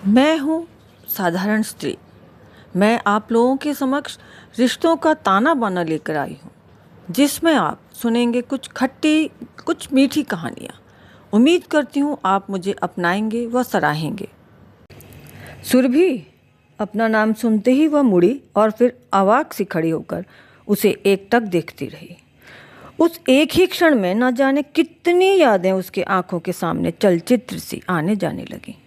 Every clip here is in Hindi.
मैं हूँ साधारण स्त्री। मैं आप लोगों के समक्ष रिश्तों का ताना बाना लेकर आई हूँ, जिसमें आप सुनेंगे कुछ खट्टी कुछ मीठी कहानियाँ। उम्मीद करती हूँ आप मुझे अपनाएंगे व सराहेंगे। सुरभि, अपना नाम सुनते ही वह मुड़ी और फिर अवाक सी खड़ी होकर उसे एकटक देखती रही। उस एक ही क्षण में न जाने कितनी यादें उसके आंखों के सामने चलचित्र सी आने जाने लगी।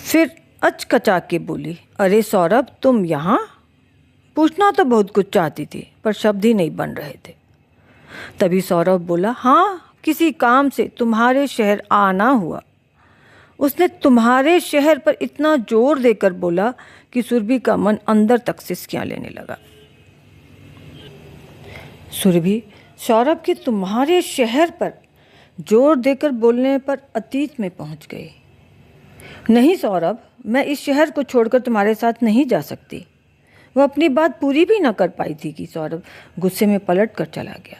फिर अचकचा के बोली, अरे सौरभ, तुम यहाँ? पूछना तो बहुत कुछ चाहती थी पर शब्द ही नहीं बन रहे थे। तभी सौरभ बोला, हाँ, किसी काम से तुम्हारे शहर आना हुआ। उसने तुम्हारे शहर पर इतना जोर देकर बोला कि सुरभि का मन अंदर तक सिसकियां लेने लगा। सुरभि सौरभ के तुम्हारे शहर पर जोर देकर बोलने पर अतीत में पहुंच गई। नहीं सौरभ, मैं इस शहर को छोड़कर तुम्हारे साथ नहीं जा सकती। वह अपनी बात पूरी भी न कर पाई थी कि सौरभ गुस्से में पलट कर चला गया।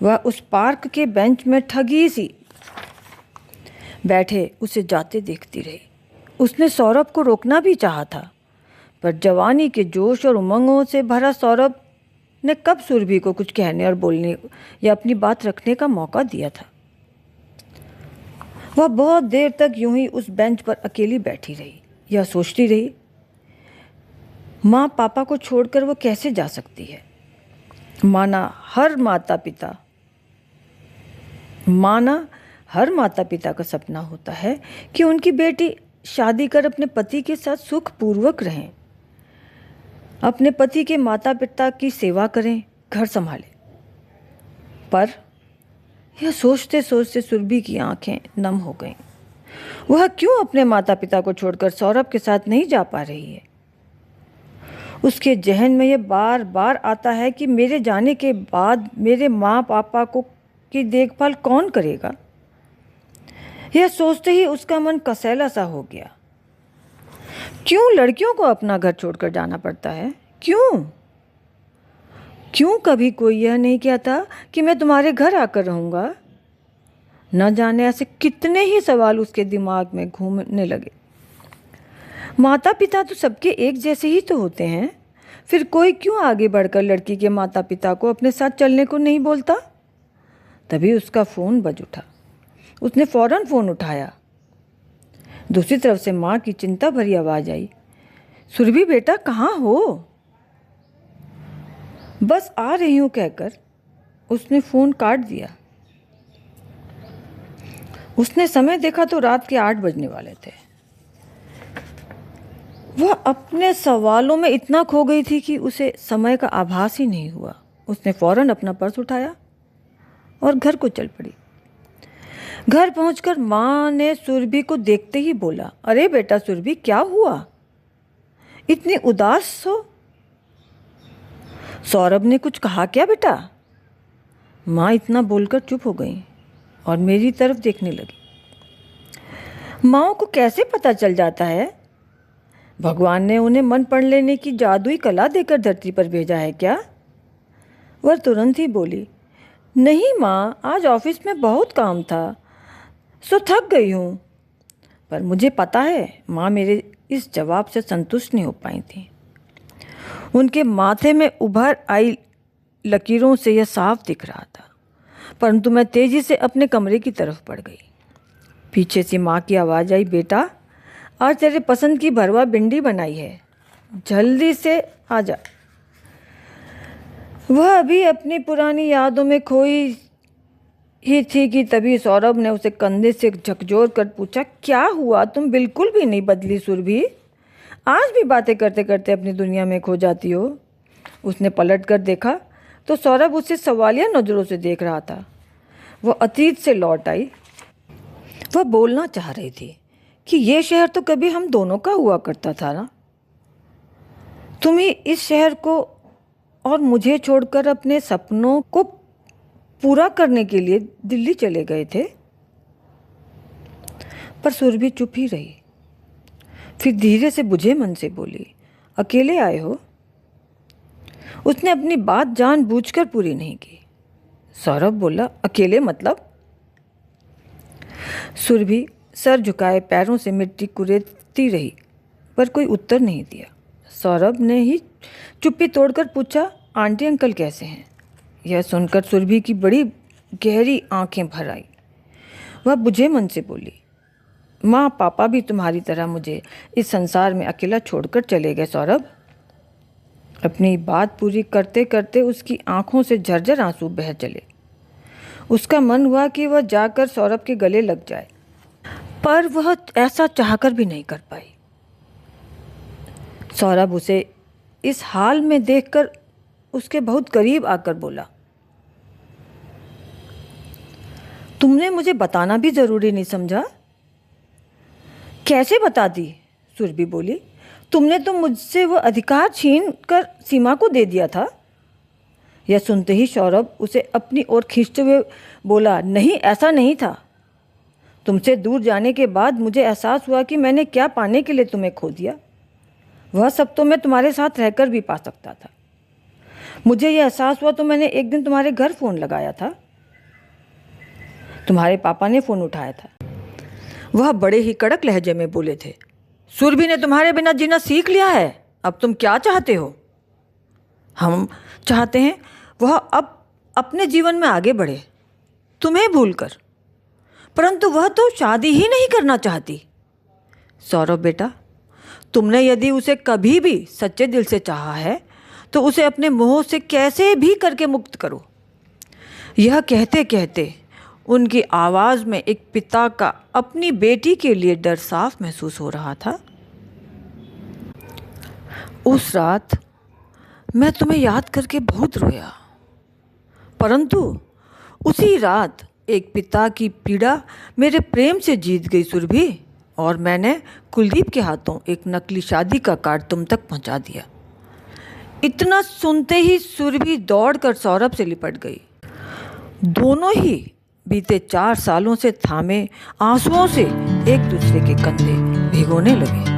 वह उस पार्क के बेंच में ठगी सी बैठे उसे जाते देखती रही। उसने सौरभ को रोकना भी चाहा था, पर जवानी के जोश और उमंगों से भरा सौरभ ने कब सुरभि को कुछ कहने और बोलने या अपनी बात रखने का मौका दिया था। वह बहुत देर तक यूं ही उस बेंच पर अकेली बैठी रही। यह सोचती रही, माँ पापा को छोड़कर वो कैसे जा सकती है। माना हर माता पिता का सपना होता है कि उनकी बेटी शादी कर अपने पति के साथ सुखपूर्वक रहें, अपने पति के माता पिता की सेवा करें, घर संभालें। पर यह सोचते सोचते सुरभि की आंखें नम हो गईं। वह क्यों अपने माता पिता को छोड़कर सौरभ के साथ नहीं जा पा रही है। उसके जहन में यह बार बार आता है कि मेरे जाने के बाद मेरे माँ पापा को की देखभाल कौन करेगा। यह सोचते ही उसका मन कसैला सा हो गया। क्यों लड़कियों को अपना घर छोड़कर जाना पड़ता है? क्यों कभी कोई यह नहीं कहता कि मैं तुम्हारे घर आकर रहूँगा? न जाने ऐसे कितने ही सवाल उसके दिमाग में घूमने लगे। माता पिता तो सबके एक जैसे ही तो होते हैं, फिर कोई क्यों आगे बढ़कर लड़की के माता पिता को अपने साथ चलने को नहीं बोलता? तभी उसका फ़ोन बज उठा। उसने फ़ौरन फ़ोन उठाया। दूसरी तरफ से माँ की चिंता भरी आवाज़ आई, सुरभि बेटा, कहाँ हो? बस आ रही हूँ कहकर उसने फ़ोन काट दिया। उसने समय देखा तो रात के 8 बजने वाले थे। वह अपने सवालों में इतना खो गई थी कि उसे समय का आभास ही नहीं हुआ। उसने फ़ौरन अपना पर्स उठाया और घर को चल पड़ी। घर पहुंचकर माँ ने सुरभि को देखते ही बोला, अरे बेटा सुरभि, क्या हुआ? इतनी उदास हो? सौरभ ने कुछ कहा क्या बेटा? माँ इतना बोलकर चुप हो गई और मेरी तरफ देखने लगी। माँओं को कैसे पता चल जाता है? भगवान ने उन्हें मन पढ़ लेने की जादुई कला देकर धरती पर भेजा है क्या? वह तुरंत ही बोली, नहीं माँ, आज ऑफिस में बहुत काम था, सो थक गई हूँ। पर मुझे पता है माँ मेरे इस जवाब से संतुष्ट नहीं हो पाई थी। उनके माथे में उभर आई लकीरों से यह साफ दिख रहा था। परंतु मैं तेजी से अपने कमरे की तरफ बढ़ गई। पीछे से माँ की आवाज़ आई, बेटा, आज तेरे पसंद की भरवा भिंडी बनाई है, जल्दी से आ जा। वह अभी अपनी पुरानी यादों में खोई ही थी कि तभी सौरभ ने उसे कंधे से झकझोर कर पूछा, क्या हुआ? तुम बिल्कुल भी नहीं बदली सुरभि, आज भी बातें करते करते अपनी दुनिया में खो जाती हो। उसने पलट कर देखा तो सौरभ उसे सवालिया नज़रों से देख रहा था। वह अतीत से लौट आई। वह बोलना चाह रही थी कि ये शहर तो कभी हम दोनों का हुआ करता था ना। तुम ही इस शहर को और मुझे छोड़कर अपने सपनों को पूरा करने के लिए दिल्ली चले गए थे। पर सुरभि चुप ही रही। फिर धीरे से बुझे मन से बोली, अकेले आए हो? उसने अपनी बात जानबूझकर पूरी नहीं की। सौरभ बोला, अकेले मतलब? सुरभि सर झुकाए पैरों से मिट्टी कुरेदती रही, पर कोई उत्तर नहीं दिया। सौरभ ने ही चुप्पी तोड़कर पूछा, आंटी अंकल कैसे हैं? यह सुनकर सुरभि की बड़ी गहरी आंखें भर आई। वह बुझे मन से बोली, माँ पापा भी तुम्हारी तरह मुझे इस संसार में अकेला छोड़कर चले गए सौरभ। अपनी बात पूरी करते करते उसकी आंखों से झरझर आंसू बह चले। उसका मन हुआ कि वह जाकर सौरभ के गले लग जाए, पर वह ऐसा चाहकर भी नहीं कर पाई। सौरभ उसे इस हाल में देखकर उसके बहुत करीब आकर बोला, तुमने मुझे बताना भी जरूरी नहीं समझा? कैसे बता दी? सुरभि बोली, तुमने तो मुझसे वह अधिकार छीन कर सीमा को दे दिया था। यह सुनते ही सौरभ उसे अपनी ओर खींचते हुए बोला, नहीं ऐसा नहीं था। तुमसे दूर जाने के बाद मुझे एहसास हुआ कि मैंने क्या पाने के लिए तुम्हें खो दिया। वह सब तो मैं तुम्हारे साथ रहकर भी पा सकता था। मुझे यह एहसास हुआ तो मैंने एक दिन तुम्हारे घर फ़ोन लगाया था। तुम्हारे पापा ने फ़ोन उठाया था। वह बड़े ही कड़क लहजे में बोले थे, सुरभि ने तुम्हारे बिना जीना सीख लिया है, अब तुम क्या चाहते हो? हम चाहते हैं वह अब अपने जीवन में आगे बढ़े, तुम्हें भूलकर, परंतु वह तो शादी ही नहीं करना चाहती। सौरभ बेटा, तुमने यदि उसे कभी भी सच्चे दिल से चाहा है तो उसे अपने मोह से कैसे भी करके मुक्त करो। यह कहते कहते उनकी आवाज़ में एक पिता का अपनी बेटी के लिए डर साफ महसूस हो रहा था। उस रात मैं तुम्हें याद करके बहुत रोया, परंतु उसी रात एक पिता की पीड़ा मेरे प्रेम से जीत गई सुरभि, और मैंने कुलदीप के हाथों एक नकली शादी का कार्ड तुम तक पहुंचा दिया। इतना सुनते ही सुरभि दौड़कर सौरभ से लिपट गई। दोनों ही बीते 4 सालों से थामे आंसुओं से एक दूसरे के कंधे भिगोने लगे।